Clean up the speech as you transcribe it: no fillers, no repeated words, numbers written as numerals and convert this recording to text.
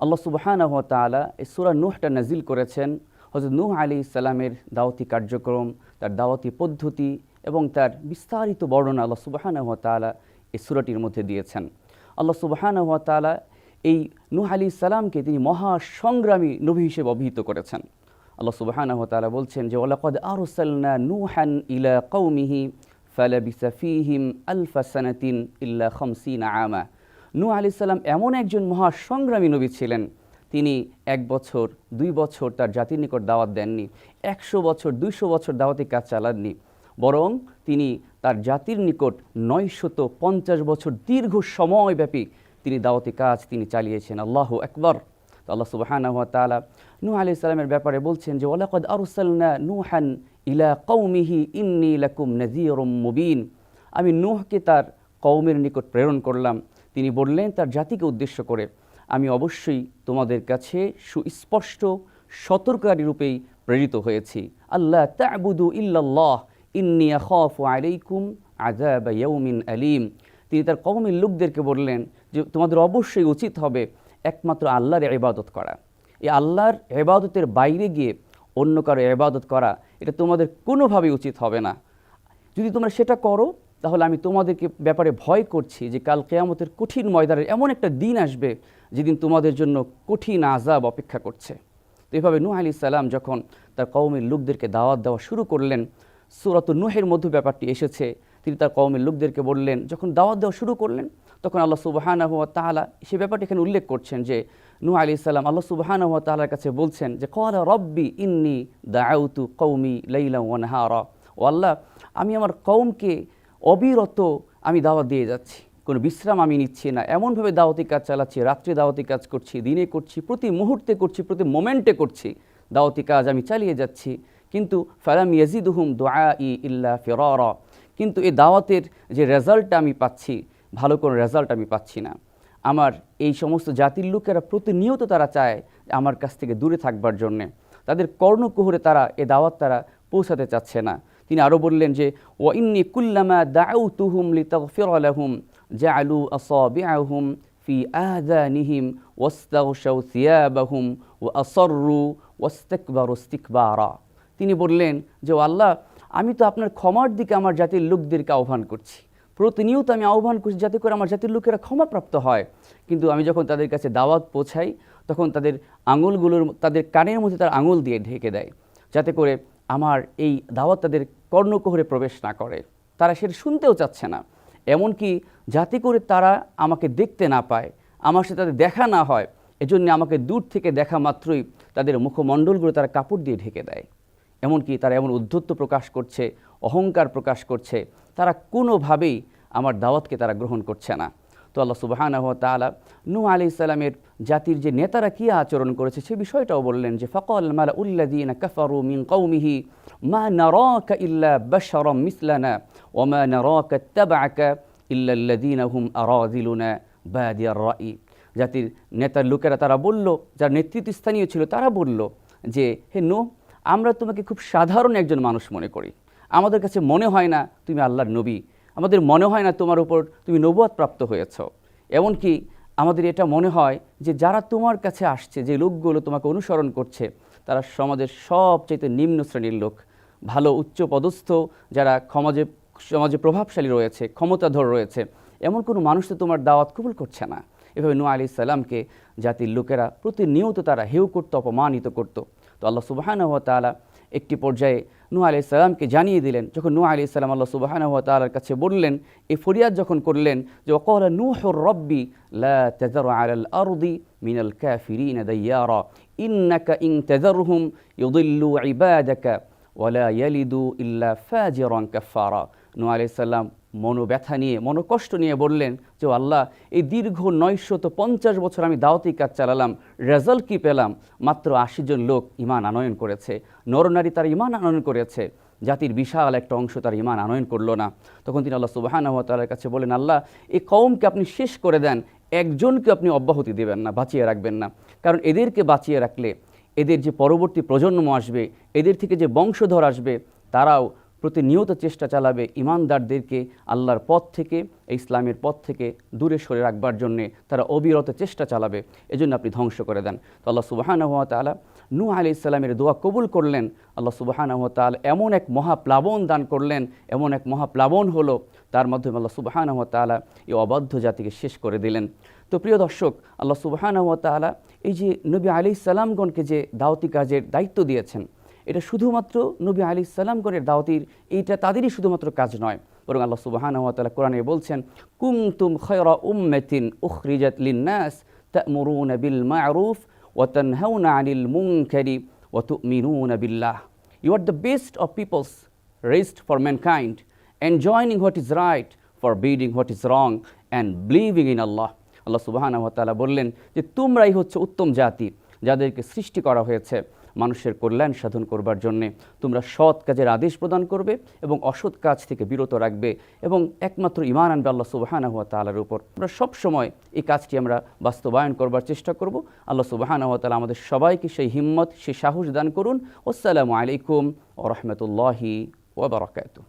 আল্লাহ সুবহানাহু ওয়া তাআলা এই সূরা নূহটা নাজিল করেছেন হযরত নূহ আলাইহিস সালামের দাওয়াতি কার্যক্রম, তার দাওয়াতি পদ্ধতি এবং তার বিস্তারিত বর্ণনা আল্লাহ সুবহানাহু ওয়া তাআলা এই সূরাটির মধ্যে দিয়েছেন। আল্লাহ সুবহানাহু ওয়া তাআলা এই নূহ আলাইহিস সালামকে তিনি মহা সংগ্রামী নবী হিসেবে অভিহিত করেছেন। আল্লাহ সুবহানাহু ওয়া তাআলা বলছেন যে ওয়ালাকাদ আরসালনা নূহান ইলা কওমিহি ফালাবিসা ফীহিম আলফা সানাতিন ইল্লা 50 আমা। নূহ আলাইহিস সালাম এমন একজন মহা সংগ্রামী নবী ছিলেন, তিনি 1 বছর 2 বছর তার জাতির নিকট দাওয়াত দেননি, 100 বছর 200 বছর দাওয়াতি কাজ চালাননি, বরং তিনি তার জাতির নিকট 950 বছর দীর্ঘ সময়ব্যাপী তিনি দাওয়াতি কাজ তিনি চালিয়েছেন। আল্লাহু আকবার। তো আল্লাহ সুবহানাহু ওয়া তাআলা নূহ আলাইহিস সালামের ব্যাপারে বলছেন যে ওয়ালাকাদ আরসালনা নূহান ইলা কওমিহি ইন্নী লাকুম নাযীরুম মুবিন। আমি নূহকে তার কওমের নিকট প্রেরণ করলাম। তিনি বললেন তার জাতিকে উদ্দেশ্য করে, আমি অবশ্যই তোমাদের কাছে সুস্পষ্ট সতর্ককারী রূপেই প্রেরিত হয়েছি। আল্লাহ তা'বুদু ইল্লাল্লাহ ইন্নী আখাফু আলাইকুম আযাব ইয়াউমিন আলীম। তিনি তার কওমের লোকদেরকে বললেন যে তোমাদের অবশ্যই উচিত হবে একমাত্র আল্লাহর ইবাদত করা। এই আল্লাহর ইবাদতের বাইরে গিয়ে অন্য কারো ইবাদত করা এটা তোমাদের কোনোভাবেই উচিত হবে না। যদি তোমরা সেটা করো তাহলে আমি তোমাদেরকে ব্যাপারে ভয় করছি যে কাল কিয়ামতের কঠিন ময়দানের এমন একটা দিন আসবে যেদিন তোমাদের জন্য কঠিন আযাব অপেক্ষা করছে। তো এভাবে নূহ আলাইহিস সালাম যখন তার কওমের লোকদেরকে দাওয়াত দেওয়া শুরু করলেন, সূরাতুন নূহের মধ্যে ব্যাপারটি এসেছে। তিনি তার কওমের লোকদেরকে বললেন, যখন দাওয়াত দেওয়া শুরু করলেন তখন আল্লাহ সুবহানাহু ওয়া তাআলা সে ব্যাপারটি এখানে উল্লেখ করছেন যে নূহ আলাইহিস সালাম আল্লাহ সুবহানাহু ওয়া তাআলার কাছে বলছেন যে ক্বালা রাব্বি ইন্নী দাআউতু কওমি লাইলা ওয়া নাহারা। ও আল্লাহ, আমি আমার কওমকে অবিরত আমি দাওয়াত দিয়ে যাচ্ছি, কোনো বিশ্রাম আমি নিচ্ছি না, এমনভাবে দাওয়াতি কাজ চালাচ্ছি, রাত্রে দাওয়াতি কাজ করছি, দিনে করছি, প্রতি মুহূর্তে করছি, প্রতি মোমেন্টে করছি, দাওয়াতি কাজ আমি চালিয়ে যাচ্ছি। কিন্তু ফালাম ইয়াজিদুহুম দুআই ইল্লা ফিরারা। কিন্তু এই দাওয়াতের যে রেজাল্টটা আমি পাচ্ছি, ভালো কোনো রেজাল্ট আমি পাচ্ছি না। আমার এই সমস্ত জাতির লোকেরা প্রতিনিয়ত তারা চায় আমার কাছ থেকে দূরে থাকবার জন্যে, তাদের কর্ণকুহরে তারা এ দাওয়াত তারা পৌঁছাতে চাচ্ছে না। তিনি আরও বললেন যে ওয়া ইন্নী কুল্লামা দাউতুহুম লিতাগফিরা লাহুম জাআলু আসাবিআহুম ফি আযানিহিম ওয়াস্তাগশাউ সিয়াবাহুম ওয়া আসাররু ওয়াস্তাকবারু ইস্তিকবারা। তিনি বললেন যে ও আল্লাহ, আমি তো আপনার ক্ষমার দিকে আমার জাতির লোকদেরকে আহ্বান করছি, প্রতিনিয়ত আমি আহ্বান করছি যাতে করে আমার জাতির লোকেরা ক্ষমাপ্রাপ্ত হয়। কিন্তু আমি যখন তাদের কাছে দাওয়াত পৌঁছাই তখন তাদের আঙুলগুলোর তাদের কানের মধ্যে তার আঙুল দিয়ে ঢেকে দেয়, যাতে করে আমার এই দাওয়াত তাদের কর্ণকুহরে প্রবেশ না করে। তারা সেটা শুনতেও চাচ্ছে না, এমনকি যাতে করে তারা আমাকে দেখতে না পায়, আমার সাথে তাদের দেখা না হয়, এজন্য আমাকে দূর থেকে দেখা মাত্রই তাদের মুখমণ্ডলগুলো তারা কাপড় দিয়ে ঢেকে দেয়। এমনকি তারা এমন উদ্ধত্ত প্রকাশ করছে, অহংকার প্রকাশ করছে, তারা কোনোভাবেই আমার দাওয়াতকে তারা গ্রহণ করছে না। তো আল্লাহ সুবহানাহু ওয়া তাআলা নূহ আলাইহিস সালামের জাতির যে নেতারা কী আচরণ করেছে সে বিষয়টাও বললেন যে ফাকাল মালাউল্লাযীনা কাফারু মিন কওমিহি মা নারাকা ইল্লা বাশারাম মিসলানা ওয়া মা নারাকা ইত্তাবা'আকা ইল্লা আল্লাযীনা হুম আরাযিলুনা বাদিয়ার রাই। জাতির নেতার লোকেরা তারা বলল, যার নেতৃত্বস্থানীয় ছিল তারা বলল যে হে নূহ, আমরা তোমাকে খুব সাধারণ একজন মানুষ মনে করি, আমাদের কাছে মনে হয় না তুমি আল্লাহর নবী, আমাদের মনে হয় না তোমার উপর তুমি নবুয়ত প্রাপ্ত হয়েছ। এমনকি আমাদের এটা মনে হয় যে যারা তোমার কাছে আসছে, যে লোকগুলো তোমাকে অনুসরণ করছে, তারা সমাজের সবচেয়ে নিম্ন শ্রেণীর লোক, ভালো উচ্চ পদস্থ যারা সমাজে প্রভাবশালী রয়েছে, ক্ষমতাধর রয়েছে, এমন কোনো মানুষ তো তোমার দাওয়াত কবুল করছে না। এভাবে নূহ আলাইহিস সালামকে জাতির লোকেরা প্রতিনিয়ত তারা হেয় করত, অপমানিত করত। তো আল্লাহ সুবহানাহু ওয়া তাআলা একটি পর্যায়ে নূহ আলাইহিস সালামকে জানিয়ে দিলেন, যখন নূহ আলাইহিস সালাম আল্লাহ সুবহানাহু ওয়া তাআলার কাছে বললেন, এই ফরিয়াদ যখন করলেন যে ওয়াকালা নূহুর রাব্বি লা তাযারু আলাল আরদি মিনাল কাফিরিনা দাইয়ারা ইন্নাকা ইন তাযারহুম ইউদিল্লু ইবাদাকা ওয়া লা ইয়ালিদু ইল্লা ফাজিরান কাফারা। নূহ আলাইহিস সালাম মনোব্যথা নিয়ে, মনোকষ্ট নিয়ে বললেন যে আল্লাহ, এই দীর্ঘ 950 বছর আমি দাওয়াতি কাজ চালালাম, রেজাল্ট কি পেলাম? মাত্র 80 জন লোক ঈমান আনয়ন করেছে, নরনারী তারা ঈমান আনয়ন করেছে, জাতির বিশাল একটা অংশ তার ঈমান আনয়ন করলো না। তখন তিনি আল্লাহ সুবহানাহু ওয়া তাআলার কাছে বলেন, আল্লাহ, এই কওমকে আপনি শেষ করে দেন, একজনকে আপনি অব্যাহতি দেবেন না, বাঁচিয়ে রাখবেন না। কারণ এদেরকে বাঁচিয়ে রাখলে এদের যে পরবর্তী প্রজন্ম আসবে, এদের থেকে যে বংশধর আসবে, তারাও প্রতিনিয়ত চেষ্টা চালাবে ইমানদারদেরকে আল্লাহর পথ থেকে, ইসলামের পথ থেকে দূরে সরে রাখবার জন্যে তারা অবিরত চেষ্টা চালাবে, এজন্য আপনি ধ্বংস করে দেন। তো আল্লাহ সুবহানাহু ওয়া তাআলা নূহ আলাইহিস সালামের দোয়া কবুল করলেন। আল্লাহ সুবহানাহু ওয়া তাআলা এমন এক মহাপ্লাবন দান করলেন, এমন এক মহাপ্লাবন হলো, তার মাধ্যমে আল্লাহ সুবহানাহু ওয়া তাআলা এই অবাধ্য জাতিকে শেষ করে দিলেন। তো প্রিয় দর্শক, আল্লাহ সুবহানাহু ওয়া তাআলা এই যে নবী আলাইহিস সালামগণকে যে দাওয়াতি কাজের দায়িত্ব দিয়েছেন, এটা শুধুমাত্র নবী আলাইহিস সালামগণের দাওয়াতির এইটা তাদেরই শুধুমাত্র কাজ নয়, বরং আল্লাহ সুবহানাহু ওয়া তাআলা কোরআনে বলছেন, কুনতুম খায়রা উম্মাতিন উখরিজাত লিন-নাস তা'মুরুনা বিল মা'রুফ ওয়া তানহাউনা 'আনিল মুনকারি ওয়া তু'মিনুনা বিল্লাহ। You are the best of peoples raised for mankind, enjoining what is right, forbidding what is wrong, and believing in Allah. আল্লাহ সুবহানাহু ওয়া তাআলা বললেন যে তোমরাই হচ্ছে উত্তম জাতি, যাদেরকে সৃষ্টি করা হয়েছে মানুষের কল্যাণ সাধন করবার জন্যে। তোমরা সৎ কাজের আদেশ প্রদান করবে এবং অসৎ কাজ থেকে বিরত রাখবে এবং একমাত্র ঈমান আনবে আল্লাহ সুবহানাহু ওয়া তাআলার উপর। আমরা সবসময় এই কাজটি আমরা বাস্তবায়ন করবার চেষ্টা করব। আল্লাহ সুবহানাহু ওয়া তাআলা আমাদের সবাইকে সেই হিম্মত, সেই সাহস দান করুন। আসসালামু আলাইকুম ওয়া রাহমাতুল্লাহি ওয়া বারাকাতুহু।